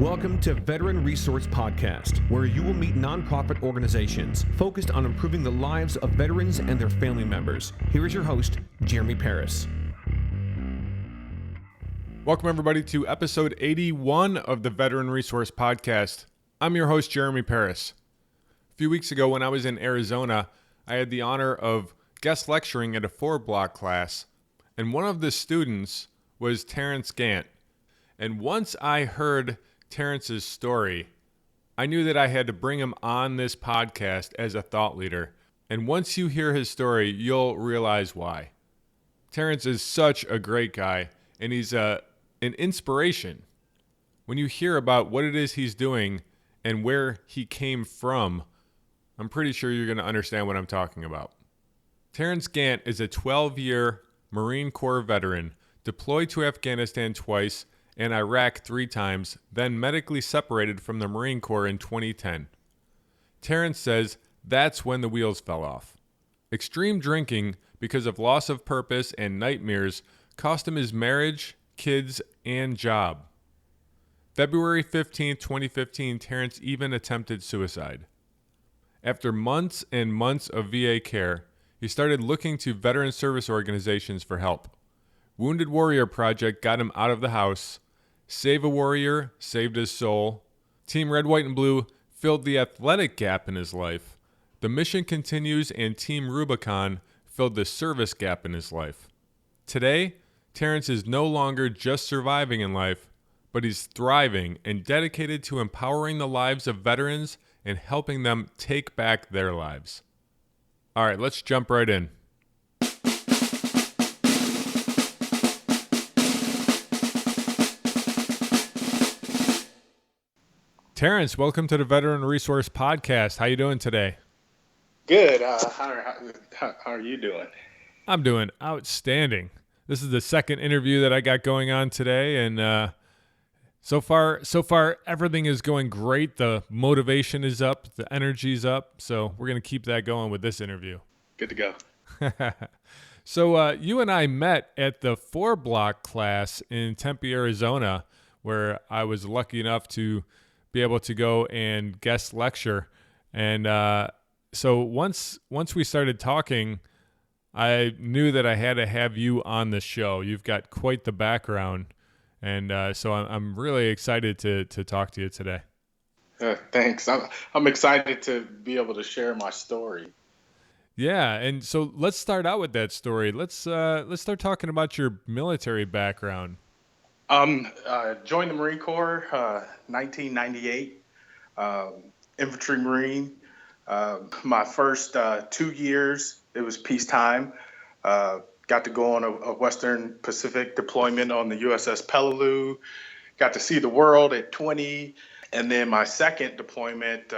Welcome to Veteran Resource Podcast, where you will meet nonprofit organizations focused on improving the lives of veterans and their family members. Here is your host, Jeremy Paris. Welcome, everybody, to episode 81 of the Veteran Resource Podcast. I'm your host, Jeremy Paris. A few weeks ago, when I was in Arizona, I had the honor of guest lecturing at a 4-block class, and one of the students was Terrance Gant. And once I heard Terrance's story, I knew that I had to bring him on this podcast as a thought leader. And once you hear his story, you'll realize why. Terrance is such a great guy, and he's an inspiration. When you hear about what it is he's doing and where he came from, I'm pretty sure you're going to understand what I'm talking about. Terrance Gant is a 12-year Marine Corps veteran, deployed to Afghanistan twice and Iraq 3 times, then medically separated from the Marine Corps in 2010. Terrance says that's when the wheels fell off. Extreme drinking because of loss of purpose and nightmares cost him his marriage, kids, and job. February 15, 2015, Terrance even attempted suicide. After months and months of VA care, he started looking to veteran service organizations for help. Wounded Warrior Project got him out of the house. Save a Warrior saved his soul. Team Red, White, and Blue filled the athletic gap in his life. The Mission Continues and Team Rubicon filled the service gap in his life. Today, Terrance is no longer just surviving in life, but he's thriving and dedicated to empowering the lives of veterans and helping them take back their lives. All right, let's jump right in. Terrance, welcome to the Veteran Resource Podcast. How you doing today? Good. How are you doing? I'm doing outstanding. This is the second interview that I got going on today, and so far everything is going great. The motivation is up, the energy's up, so we're going to keep that going with this interview. Good to go. So you and I met at the 4-block class in Tempe, Arizona, where I was lucky enough to be able to go and guest lecture. And so once we started talking, I knew that I had to have you on the show. You've got quite the background. And so I'm really excited to talk to you today. Thanks. I'm excited to be able to share my story. Yeah, and so let's start out with that story. Let's start talking about your military background. Joined the Marine Corps, 1998, infantry Marine. My first 2 years, it was peacetime. Got to go on a Western Pacific deployment on the USS Peleliu. Got to see the world at 20. And then my second deployment,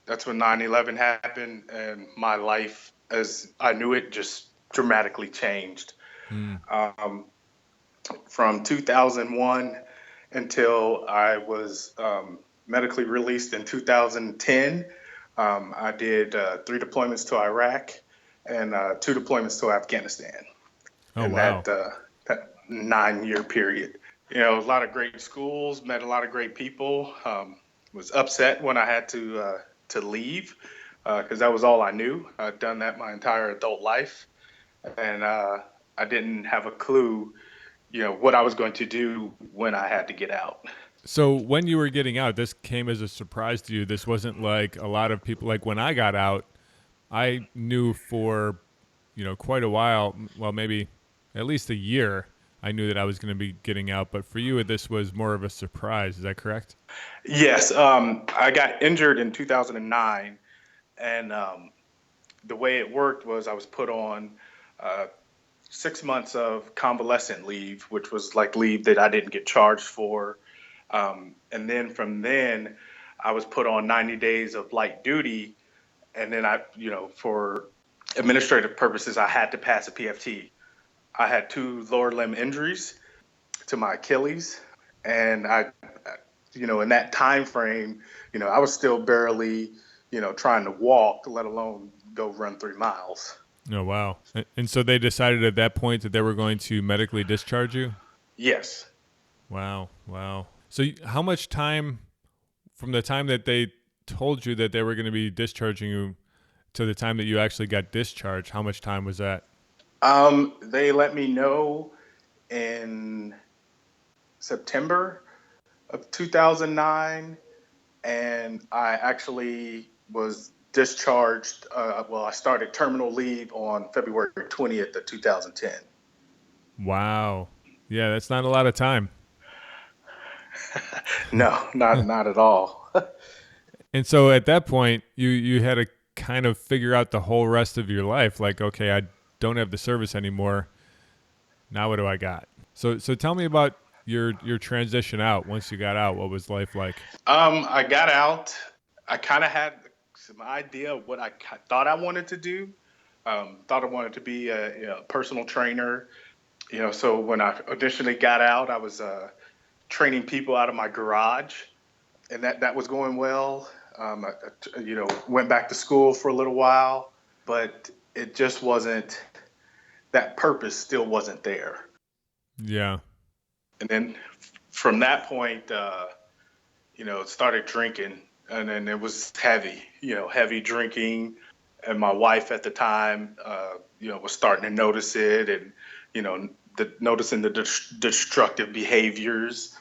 that's when 9/11 happened, and my life as I knew it just dramatically changed. From 2001 until I was medically released in 2010, I did 3 deployments to Iraq and 2 deployments to Afghanistan. Oh, in wow. that 9-year period. You know, a lot of great schools, met a lot of great people. Was upset when I had to leave because that was all I knew. I'd done that my entire adult life, and I didn't have a clue, you know, what I was going to do when I had to get out. So when you were getting out, this came as a surprise to you. This wasn't like a lot of people. Like when I got out, I knew for, quite a while, well, maybe at least a year, I knew that I was going to be getting out. But for you, this was more of a surprise. Is that correct? Yes. I got injured in 2009. And the way it worked was I was put on 6 months of convalescent leave, which was like leave that I didn't get charged for. And then from then, I was put on 90 days of light duty. And then for administrative purposes, I had to pass a PFT. I had 2 lower limb injuries to my Achilles. And in that time frame, I was still barely, trying to walk, let alone go run 3 miles. Oh, wow. And so they decided at that point that they were going to medically discharge you? Yes. Wow. So how much time from the time that they told you that they were going to be discharging you to the time that you actually got discharged, how much time was that? They let me know in September of 2009, and I actually was discharged. I started terminal leave on February 20th of 2010. Wow. Yeah, that's not a lot of time. No, not at all. And so at that point, you had to kind of figure out the whole rest of your life. Like, okay, I don't have the service anymore. Now what do I got? So tell me about your transition out. Once you got out, what was life like? I got out. I kind of had some idea of what I thought I wanted to do. Thought I wanted to be a personal trainer. So when I initially got out, I was training people out of my garage, and that was going well. Went back to school for a little while, but it just wasn't, that purpose still wasn't there. Yeah. And then from that point, started drinking, and then it was heavy drinking. And my wife at the time, was starting to notice it, and, noticing the destructive behaviors,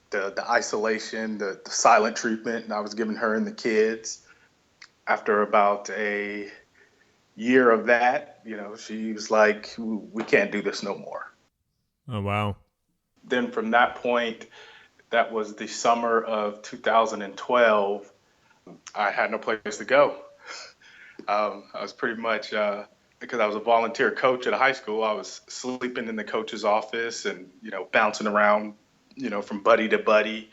the isolation, the silent treatment, and I was giving her and the kids. After about a year of that, she was like, we can't do this no more. Oh, wow. Then from that point, that was the summer of 2012, I had no place to go. I was pretty much, because I was a volunteer coach at a high school, I was sleeping in the coach's office and, bouncing around, from buddy to buddy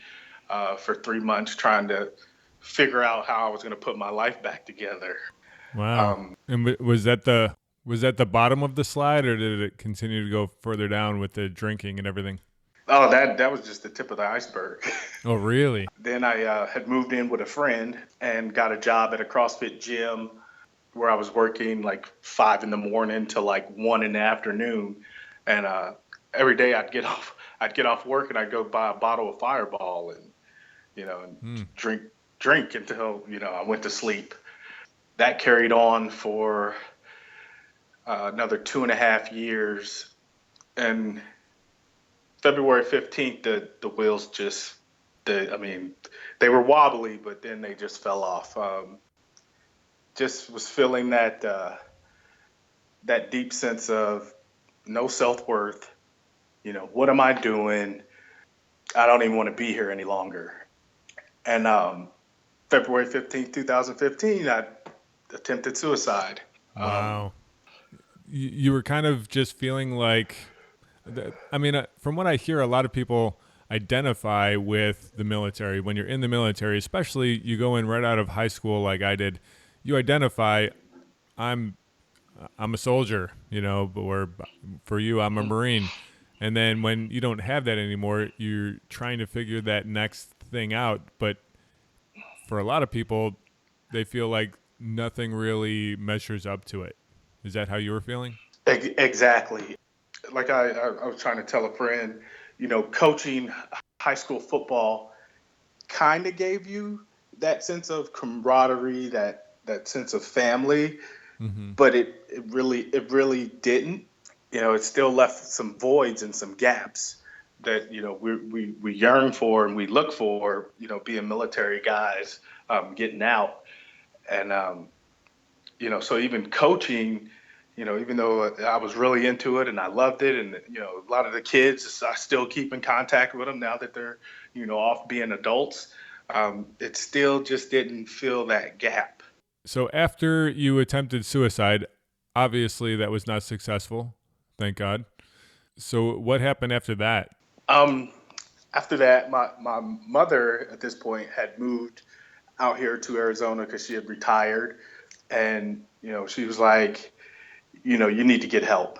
for 3 months, trying to figure out how I was going to put my life back together. Wow. And was that the bottom of the slide, or did it continue to go further down with the drinking and everything? Oh, that was just the tip of the iceberg. Oh, really? Then I had moved in with a friend and got a job at a CrossFit gym where I was working like 5 a.m. till like 1 p.m. And every day I'd get off work and I'd go buy a bottle of Fireball and, drink until, I went to sleep. That carried on for another 2.5 years. And February 15th, the wheels they were wobbly, but then they just fell off. Just was feeling that deep sense of no self-worth. What am I doing? I don't even want to be here any longer. And February 15th, 2015, I attempted suicide. Wow. You were kind of just feeling like, from what I hear, a lot of people identify with the military. When you're in the military, especially you go in right out of high school like I did, you identify, I'm a soldier, or for you, I'm a Marine. And then when you don't have that anymore, you're trying to figure that next thing out. But for a lot of people, they feel like nothing really measures up to it. Is that how you were feeling? Exactly. Like I was trying to tell a friend, coaching high school football kind of gave you that sense of camaraderie, that sense of family, but it really didn't. It still left some voids and some gaps that, we yearn for and we look for, being military guys, getting out. And, so even coaching, even though I was really into it and I loved it, and, a lot of the kids, I still keep in contact with them now that they're, off being adults. It still just didn't fill that gap. So after you attempted suicide, obviously that was not successful. Thank God. So what happened after that? After that, my mother at this point had moved out here to Arizona because she had retired. And, she was like, you need to get help.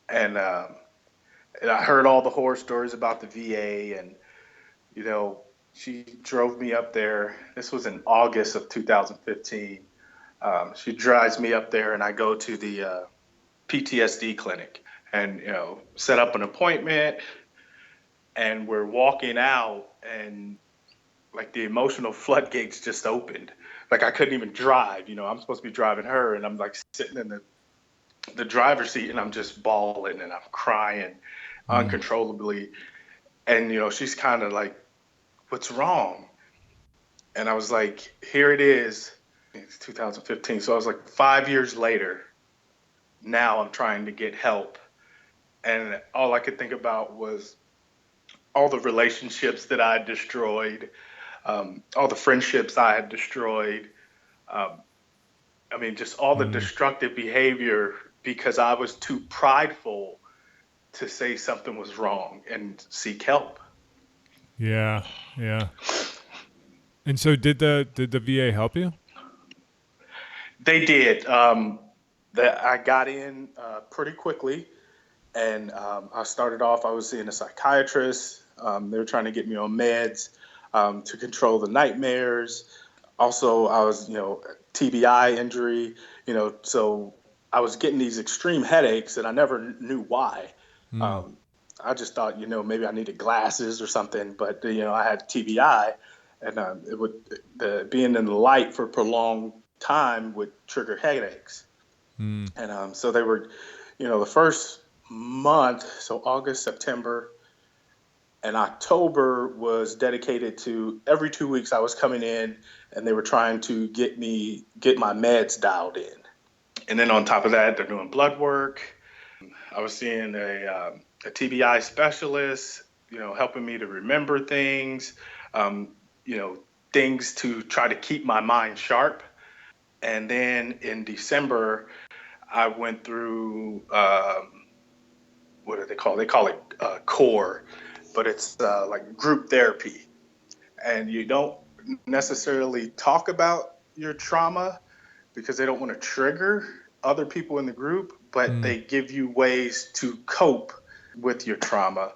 And I heard all the horror stories about the VA, and, she drove me up there. This was in August of 2015. She drives me up there and I go to the PTSD clinic and, set up an appointment. and we're walking out, and like the emotional floodgates just opened. Like I couldn't even drive. I'm supposed to be driving her, and I'm like sitting in the driver's seat, and I'm just bawling and I'm crying uncontrollably. And she's kind of like, "What's wrong?" And I was like, "Here it is." It's 2015, so I was like 5 years later. Now I'm trying to get help, and all I could think about was all the relationships that I had destroyed, all the friendships I had destroyed. Just all the destructive behavior because I was too prideful to say something was wrong and seek help. Yeah. And so did the VA help you? They did. I got in pretty quickly, and I started off, I was seeing a psychiatrist. They were trying to get me on meds to control the nightmares. Also, I was, TBI injury, so I was getting these extreme headaches, and I never knew why. I just thought, maybe I needed glasses or something, but, I had TBI, and being in the light for prolonged time would trigger headaches. And so they were, the first month, so August, September, and October was dedicated to every 2 weeks I was coming in, and they were trying to get my meds dialed in. And then on top of that, they're doing blood work. I was seeing a TBI specialist, helping me to remember things, things to try to keep my mind sharp. And then in December, I went through, what do they call it? They call it CORE, but it's like group therapy. And you don't necessarily talk about your trauma because they don't want to trigger other people in the group, but they give you ways to cope with your trauma.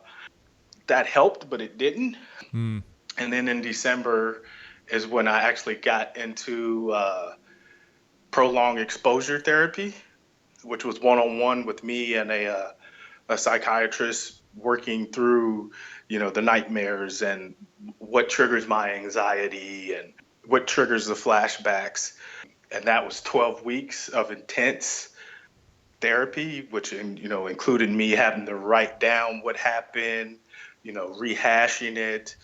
That helped, but it didn't. And then in December is when I actually got into prolonged exposure therapy, which was one-on-one with me and a psychiatrist working through, the nightmares and what triggers my anxiety and what triggers the flashbacks. And that was 12 weeks of intense therapy, which, included me having to write down what happened, rehashing it,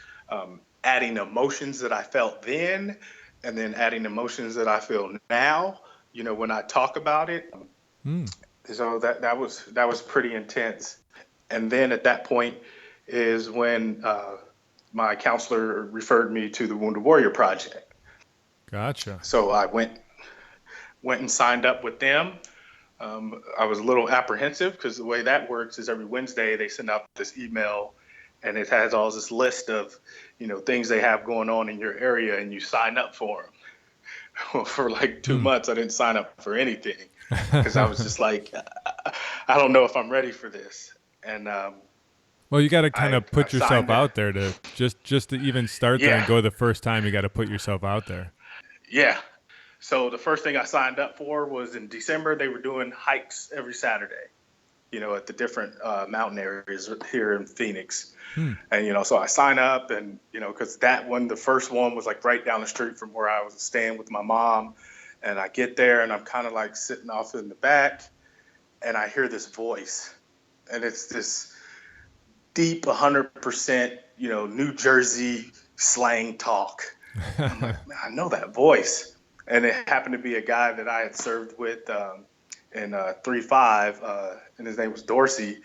adding emotions that I felt then, and then adding emotions that I feel now, when I talk about it. So that was pretty intense. And then at that point is when my counselor referred me to the Wounded Warrior Project. Gotcha. So I went and signed up with them. I was a little apprehensive because the way that works is every Wednesday they send out this email, and it has all this list of, things they have going on in your area, and you sign up for them. Well, for like 2 months, I didn't sign up for anything because I was just like, I don't know if I'm ready for this. And well, you got to kind of put yourself out there to just to even start there and go the first time. You got to put yourself out there. Yeah. So the first thing I signed up for was in December. They were doing hikes every Saturday, at the different mountain areas here in Phoenix. And, so I sign up and, because the first one was like right down the street from where I was staying with my mom. And I get there and I'm kind of like sitting off in the back and I hear this voice, and it's this deep 100%, New Jersey slang talk. I'm like, man, I know that voice. And it happened to be a guy that I had served with in 3-5, and his name was Dorsey.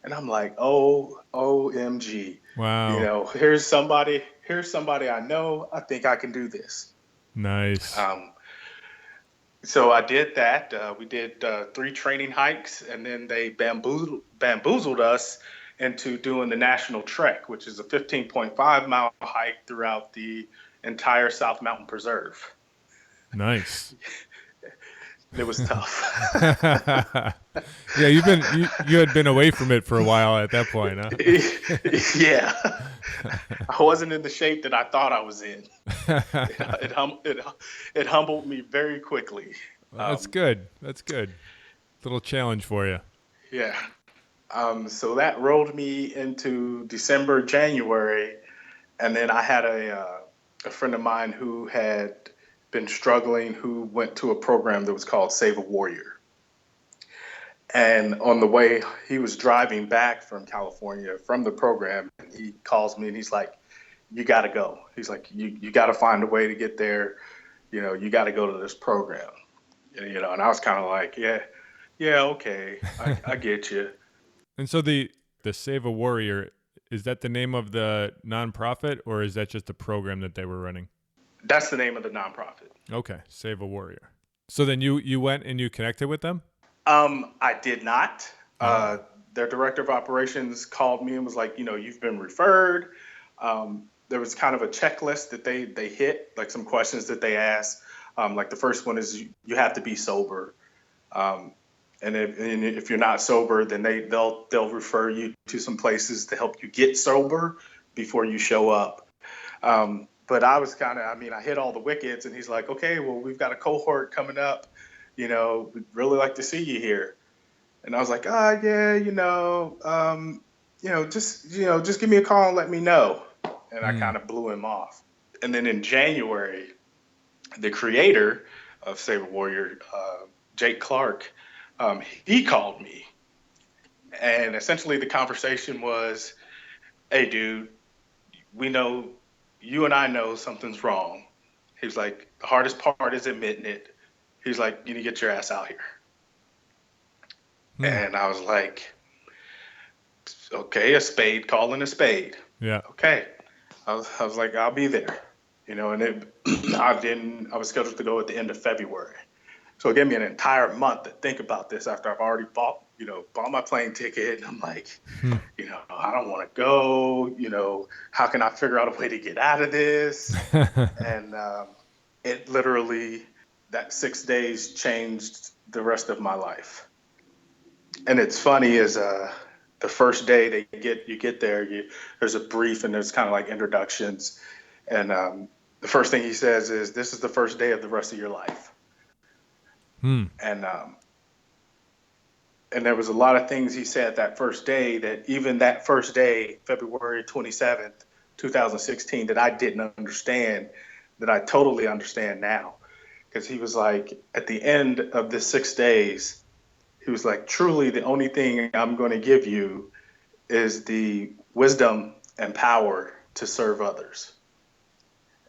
And I'm like, OMG. Wow. Here's somebody I know. I think I can do this. Nice. So I did that. We did 3 training hikes, and then they bamboozled us into doing the National Trek, which is a 15.5-mile hike throughout the entire South Mountain Preserve. Nice. It was tough. Yeah, you had been away from it for a while at that point, huh? Yeah. I wasn't in the shape that I thought I was in. It humbled me very quickly. Well, that's good. That's good. Little challenge for you. Yeah. So that rolled me into December, January, and then I had a friend of mine who had been struggling, who went to a program that was called Save a Warrior. And on the way, he was driving back from California from the program, and he calls me and he's like, "You got to go." He's like, "You got to find a way to get there. You got to go to this program." And I was kind of like, yeah, okay, I get you. And so the Save a Warrior, is that the name of the nonprofit, or is that just a program that they were running? That's the name of the nonprofit. Okay, Save a Warrior. So then you went and you connected with them? I did not. Their director of operations called me and was like, you've been referred. There was kind of a checklist that they hit, like some questions that they asked. Like the first one is you have to be sober. And if you're not sober, then they'll refer you to some places to help you get sober before you show up. But I was I hit all the wickets, and he's like, "Okay, well, we've got a cohort coming up. We'd really like to see you here." And I was like, yeah, just give me a call and let me know. And I kind of blew him off. And then in January, the creator of Save a Warrior, Jake Clark, he called me. And essentially the conversation was, "Hey, dude, we know, you and I know something's wrong." He was like, "The hardest part is admitting it." He's like, "You need to get your ass out here." And I was like, "Okay, a spade calling a spade." Yeah. Okay. I was like, "I'll be there." And I was scheduled to go at the end of February. So it gave me an entire month to think about this after I've already bought my plane ticket. And I'm like, I don't want to go. How can I figure out a way to get out of this? And it literally, that 6 days changed the rest of my life. And it's funny is the first day you get there, there's a brief and there's kind of like introductions. And the first thing he says is, "This is the first day of the rest of your life." And there was a lot of things he said that first day, that even that first day, February 27th, 2016, that I didn't understand, that I totally understand now. Because he was like, at the end of the 6 days, he was like, "Truly, the only thing I'm going to give you is the wisdom and power to serve others."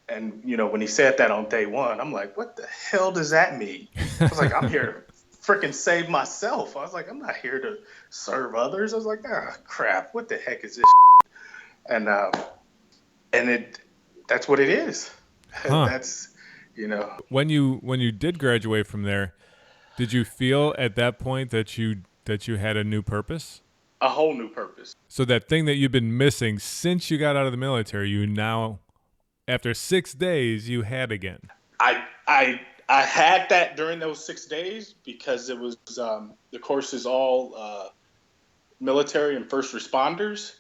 And, when he said that on day one, I'm like, what the hell does that mean? I was like, I'm here to freaking save myself. I was like, I'm not here to serve others. I was like, crap, what the heck is this? And that's what it is. Huh. That's, When you did graduate from there, did you feel at that point that you had a new purpose? A whole new purpose. So that thing that you've been missing since you got out of the military, you now, after 6 days, you had again. I had that during those 6 days because it was the course is all military and first responders.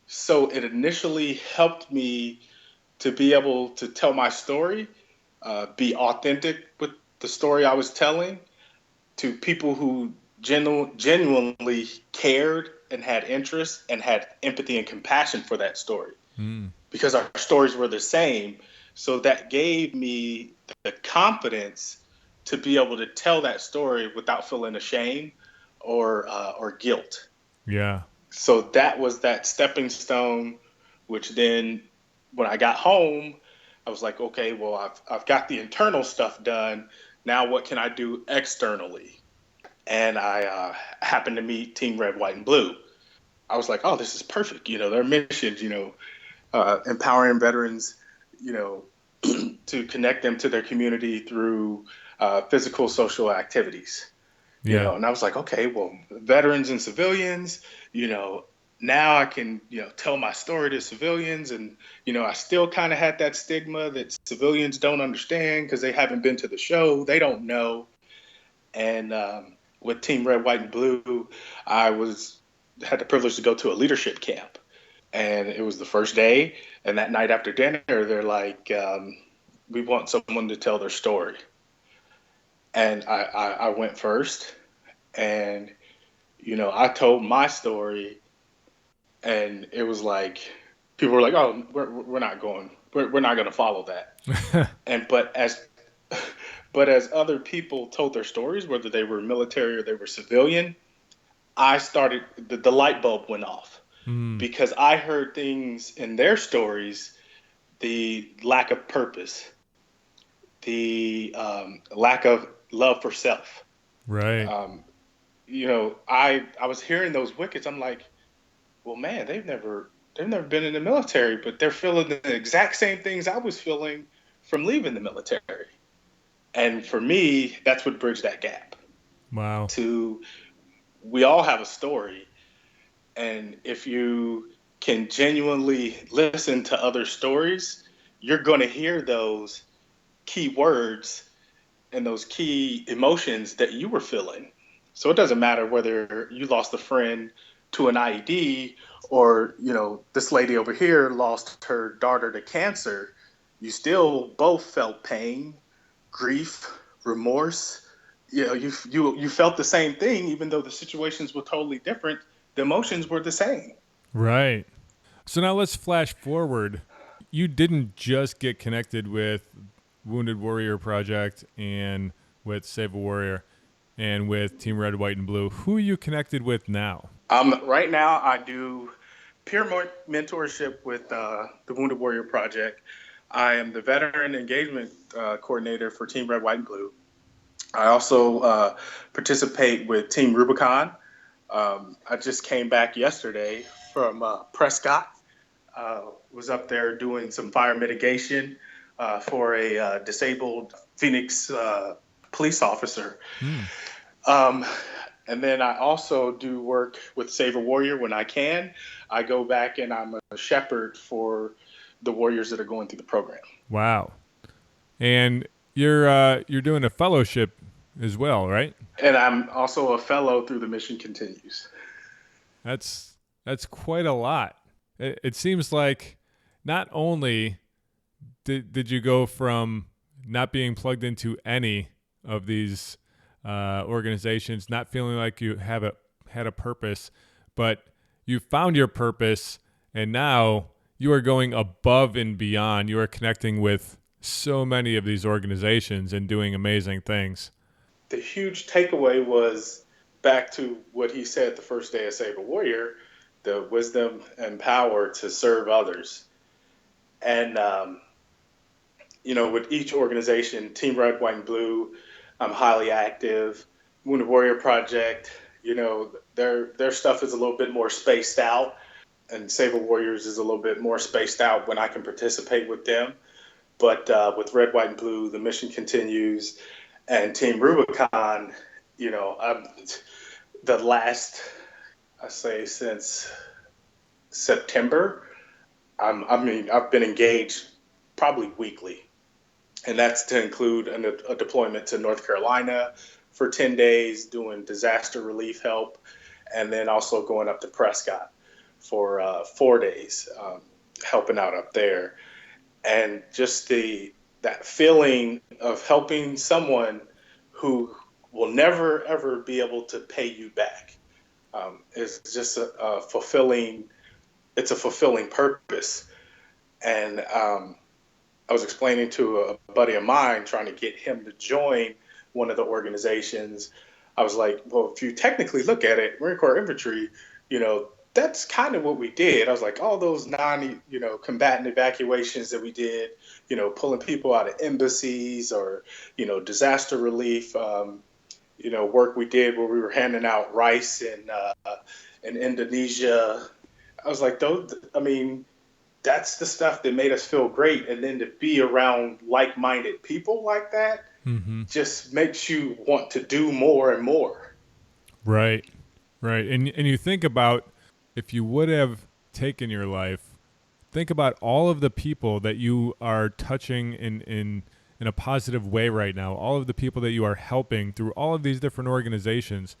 So it initially helped me to be able to tell my story, be authentic with the story I was telling to people who genuinely cared and had interest and had empathy and compassion for that story. Because our stories were the same. So that gave me the confidence to be able to tell that story without feeling ashamed or guilt. Yeah. So that was that stepping stone, which then when I got home, I was like, okay, well, I've got the internal stuff done. Now what can I do externally? And I happened to meet Team Red, White, and Blue. I was like, oh, this is perfect. Their missions, empowering veterans, to connect them to their community through physical, social activities. Yeah. And I was like, okay, well, veterans and civilians, now I can, tell my story to civilians. And, I still kind of had that stigma that civilians don't understand because they haven't been to the show. They don't know. And with Team Red, White, and Blue, I had the privilege to go to a leadership camp. And it was the first day. And that night after dinner, they're like, we want someone to tell their story. And I went first. And, I told my story, and it was like people were like, "Oh, we're not going. We're not going to follow that." And but as other people told their stories, whether they were military or they were civilian, I started the light bulb went off Mm, because I heard things in their stories, the lack of purpose, the lack of love for self. right. Um, I was hearing those wickets. I'm like, well, man, they've never been in the military, but they're feeling the exact same things I was feeling from leaving the military. And for me, that's what bridged that gap. Wow. To We all have a story, and if you can genuinely listen to other stories, you're going to hear those key words and those key emotions that you were feeling. So it doesn't matter whether you lost a friend to an IED or, this lady over here lost her daughter to cancer. You still both felt pain, grief, remorse. You felt the same thing, even though the situations were totally different. The emotions were the same. Right. So now let's flash forward. You didn't just get connected with Wounded Warrior Project and with Save a Warrior and with Team Red, White, and Blue. Who are you connected with now? Right now, I do peer mentorship with the Wounded Warrior Project. I am the veteran engagement coordinator for Team Red, White, and Blue. I also participate with Team Rubicon. I just came back yesterday from Prescott. Was up there doing some fire mitigation for a disabled Phoenix police officer. Hmm. Um, and then I also do work with Save a Warrior when I can. I go back and I'm a shepherd for the warriors that are going through the program. Wow. And you're doing a fellowship as well, right? And I'm also a fellow through the Mission Continues. That's quite a lot. It seems like not only did you go from not being plugged into any of these organizations, not feeling like you had a purpose, but you found your purpose, and now you are going above and beyond. You are connecting with so many of these organizations and doing amazing things. The huge takeaway was back to what he said the first day of Save a Warrior, the wisdom and power to serve others. And, with each organization, Team Red, White, and Blue, I'm highly active. Wounded Warrior Project, their stuff is a little bit more spaced out, and Save a Warriors is a little bit more spaced out when I can participate with them. But with Red, White, and Blue, the mission continues. And Team Rubicon, I'm the last, I say, since September. I've been engaged probably weekly, and that's to include a deployment to North Carolina for 10 days doing disaster relief help, and then also going up to Prescott for 4 days, helping out up there. And just that feeling of helping someone who will never ever be able to pay you back is just a fulfilling. It's a fulfilling purpose. And I was explaining to a buddy of mine, trying to get him to join one of the organizations. I was like, well, if you technically look at it, Marine Corps Infantry, that's kind of what we did. I was like, all those combatant evacuations that we did, pulling people out of embassies or, disaster relief, work we did where we were handing out rice in Indonesia. I was like, that's the stuff that made us feel great. And then to be around like-minded people like that Mm-hmm. just makes you want to do more and more. Right, right. And you think about, if you would have taken your life, think about all of the people that you are touching in a positive way right now, all of the people that you are helping through all of these different organizations,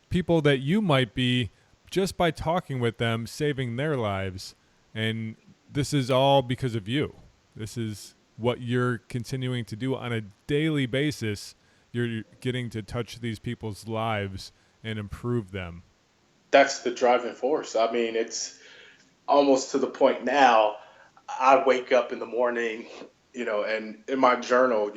people that you might be, just by talking with them, saving their lives. And this is all because of you. This is what you're continuing to do on a daily basis. You're getting to touch these people's lives and improve them. That's the driving force. I mean, it's almost to the point now. I wake up in the morning, and in my journal,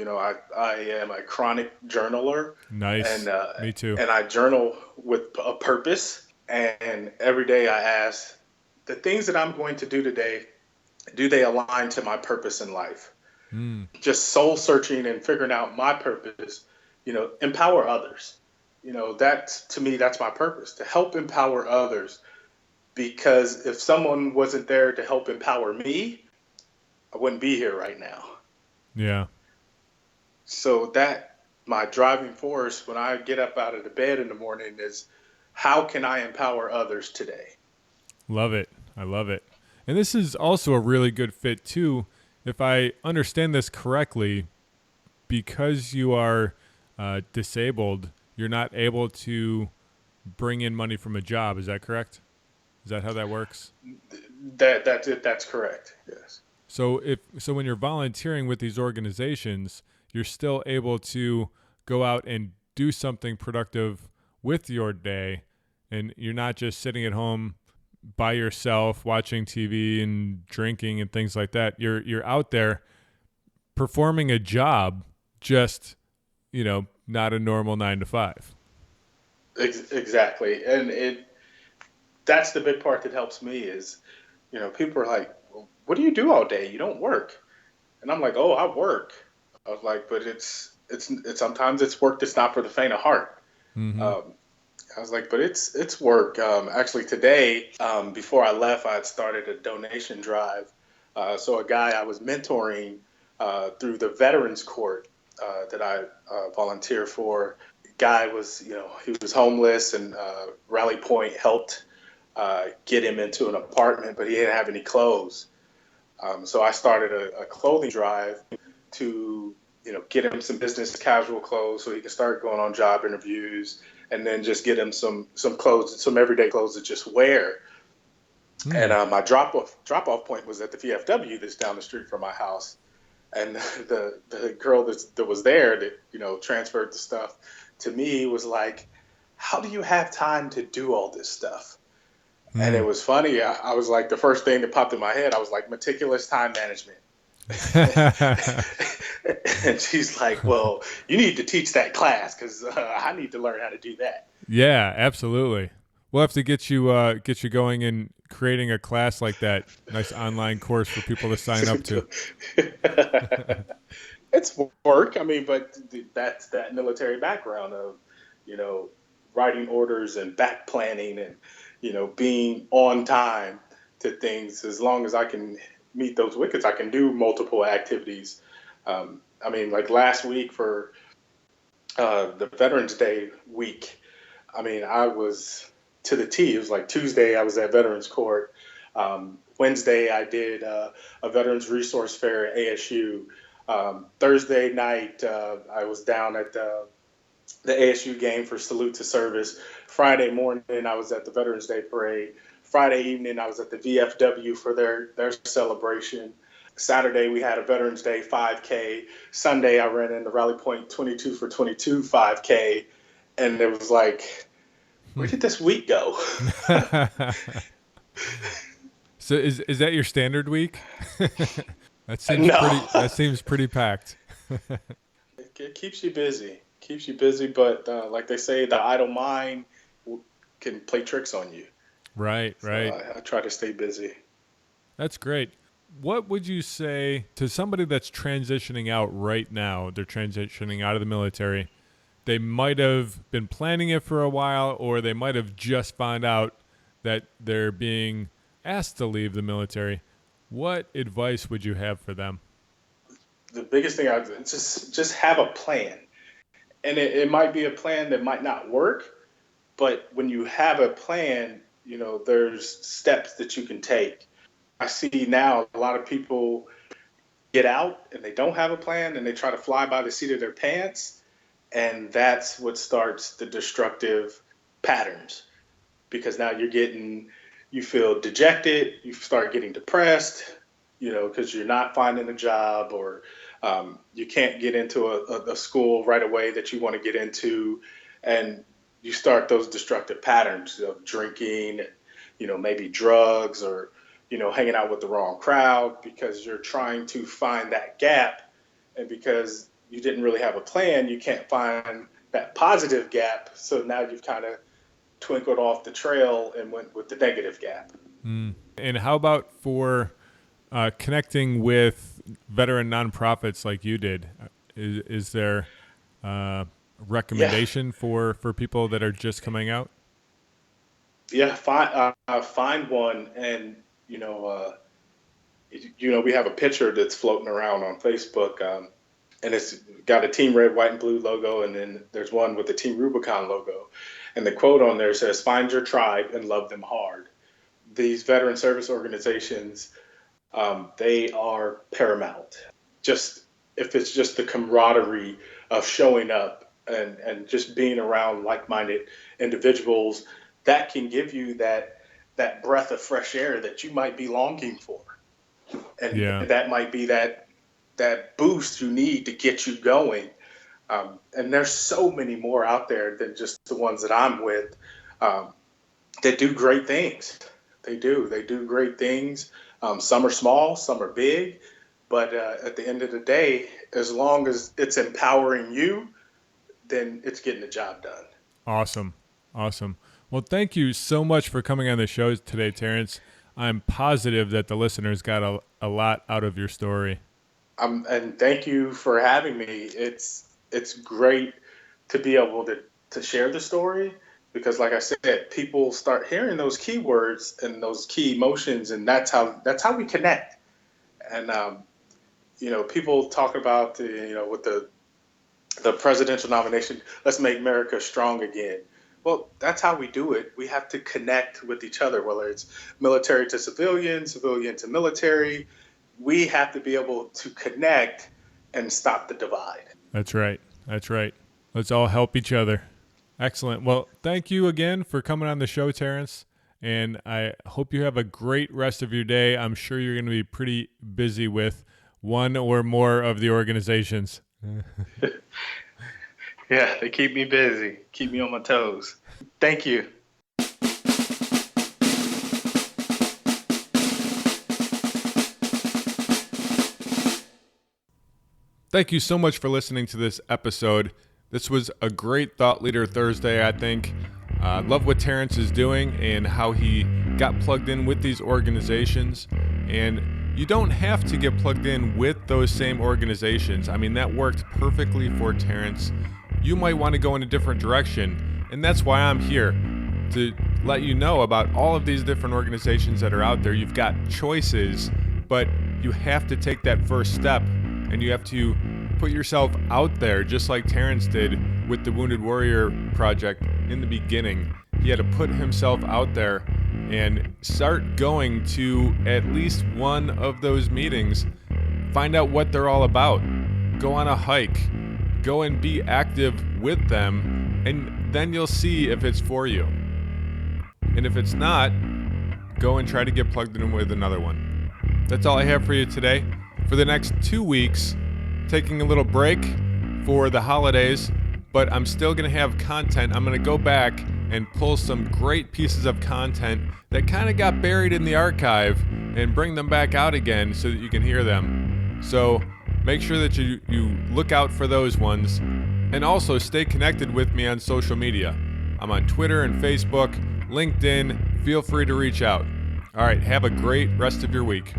I am a chronic journaler, and Nice. Me too. and I journal with a purpose. And every day I ask, the things that I'm going to do today, do they align to my purpose in life? Mm. Just soul searching and figuring out my purpose, empower others. That to me, that's my purpose, to help empower others. Because if someone wasn't there to help empower me, I wouldn't be here right now. Yeah. So that my driving force when I get up out of the bed in the morning is how can I empower others today? Love it. I love it. And this is also a really good fit too. If I understand this correctly, because you are disabled, you're not able to bring in money from a job. Is that correct? Is that how that works? That's it. That's correct. Yes. So when you're volunteering with these organizations, you're still able to go out and do something productive with your day, and you're not just sitting at home by yourself watching TV and drinking and things like that. You're out there performing a job, just not a normal 9 to 5. Exactly. And that's the big part that helps me is, people are like, well, what do you do all day? You don't work. And I'm like, oh, I work. I was like, but it's sometimes it's work that's not for the faint of heart. Mm-hmm. I was like, but it's work. Actually, today, before I left, I had started a donation drive. So a guy I was mentoring through the Veterans Court that I volunteer for, guy was, he was homeless, and Rally Point helped get him into an apartment, but he didn't have any clothes. So I started a clothing drive to, get him some business casual clothes so he can start going on job interviews, and then just get him some clothes, some everyday clothes to just wear. And my drop off point was at the VFW that's down the street from my house. And the girl that was there that, transferred the stuff to me was like, how do you have time to do all this stuff? And it was funny. I was like, the first thing that popped in my head, I was like, meticulous time management. And she's like, well, you need to teach that class because I need to learn how to do that. Yeah, absolutely. We'll have to get you going and creating a class like that. Nice online course for people to sign up to. It's work. I mean, but that's that military background of, writing orders and back planning and, being on time to things. As long as I can meet those wickets, I can do multiple activities. I mean, like last week for the Veterans Day week, I mean, I was to the T. It was like Tuesday, I was at Veterans Court. Wednesday, I did a Veterans Resource Fair at ASU. Thursday night, I was down at the ASU game for Salute to Service. Friday morning, I was at the Veterans Day Parade. Friday evening, I was at the VFW for their celebration. Saturday, we had a Veterans Day 5K. Sunday, I ran in the Rally Point 22 for 22 5K. And it was like, where did this week go? So is that your standard week? That seems pretty packed. It keeps you busy. But like they say, the idle mind can play tricks on you. Right. So I try to stay busy. That's great. What would you say to somebody that's transitioning out right now? They're transitioning out of the military. They might have been planning it for a while, or they might have just found out that they're being asked to leave the military. What advice would you have for them? The biggest thing just have a plan. And it might be a plan that might not work, but when you have a plan, there's steps that you can take. I see now a lot of people get out and they don't have a plan and they try to fly by the seat of their pants. And that's what starts the destructive patterns, because now you feel dejected, you start getting depressed, because you're not finding a job, or you can't get into a school right away that you want to get into. And, you start those destructive patterns of drinking, maybe drugs or, hanging out with the wrong crowd because you're trying to find that gap. And because you didn't really have a plan, you can't find that positive gap. So now you've kind of twinkled off the trail and went with the negative gap. And how about for connecting with veteran nonprofits like you did? Is there a recommendation for people that are just coming out? Yeah, find one, and we have a picture that's floating around on Facebook, and it's got a Team Red, White, and Blue logo, and then there's one with the Team Rubicon logo, and the quote on there says, "Find your tribe and love them hard." These veteran service organizations, they are paramount. Just if it's just the camaraderie of showing up and just being around like-minded individuals, that can give you that breath of fresh air that you might be longing for. And that might be that boost you need to get you going. And there's so many more out there than just the ones that I'm with that do great things. They do great things. Some are small, some are big. But at the end of the day, as long as it's empowering you, then it's getting the job done. Awesome. Well, thank you so much for coming on the show today, Terrance. I'm positive that the listeners got a lot out of your story. And thank you for having me. It's great to be able to share the story because, like I said, people start hearing those keywords and those key emotions, and that's how we connect. And people talk about with the presidential nomination, let's make America strong again. Well, that's how we do it. We have to connect with each other, whether it's military to civilian, civilian to military. We have to be able to connect and stop the divide. That's right. Let's all help each other. Excellent. Well, thank you again for coming on the show, Terrance. And I hope you have a great rest of your day. I'm sure you're going to be pretty busy with one or more of the organizations. Yeah, they keep me busy, keep me on my toes. Thank you. Thank you so much for listening to this episode. This was a great Thought Leader Thursday, I think. Love what Terrance is doing and how he got plugged in with these organizations. And you don't have to get plugged in with those same organizations. I mean, that worked perfectly for Terrance. You might want to go in a different direction, and that's why I'm here, to let you know about all of these different organizations that are out there. You've got choices, but you have to take that first step, and you have to put yourself out there, just like Terrance did with the Wounded Warrior Project in the beginning. He had to put himself out there and start going to at least one of those meetings. Find out what they're all about. Go on a hike. Go and be active with them, and then you'll see if it's for you. And if it's not, go and try to get plugged in with another one. That's all I have for you today. For the next 2 weeks, taking a little break for the holidays, but I'm still going to have content. I'm going to go back and pull some great pieces of content that kind of got buried in the archive and bring them back out again so that you can hear them. So make sure that you look out for those ones, and also stay connected with me on social media. I'm on Twitter and Facebook, LinkedIn. Feel free to reach out. All right, have a great rest of your week.